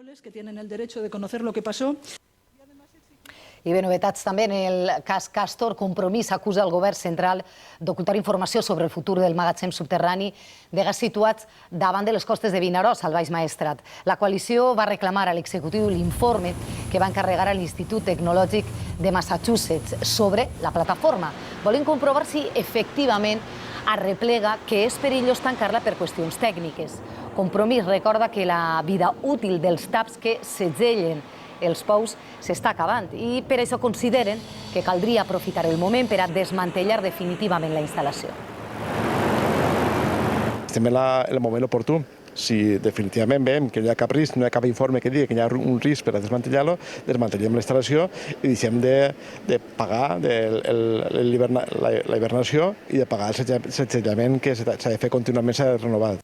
españoles que tienen el derecho de conocer lo que pasó. I bé, novetats també en el cas Castor. Compromís acusa el govern central d'ocultar informació sobre el futur del magatzem subterrani de gas situat davant de les costes de Vinaròs, al Baix Maestrat. La coalició va reclamar a l'executiu l'informe que va encarregar a l'Institut Tecnològic de Massachusetts sobre la plataforma. Volen comprovar si efectivament arreplega que és perillós tancar-la per qüestions tècniques. Compromís recorda que la vida útil dels taps que segellen els pous s'està acabant i per això consideren que caldria aprofitar el moment per a desmantellar definitivament la instal·lació. Estem en el moment oportú. Si definitivament veiem que no hi ha cap risc, no hi ha cap informe que digui que hi ha un risc per a desmantellar-lo, desmantellem la instal·lació i deixem de pagar la hibernació i de pagar el segellament que s'ha de fer contínuament, s'ha de renovar.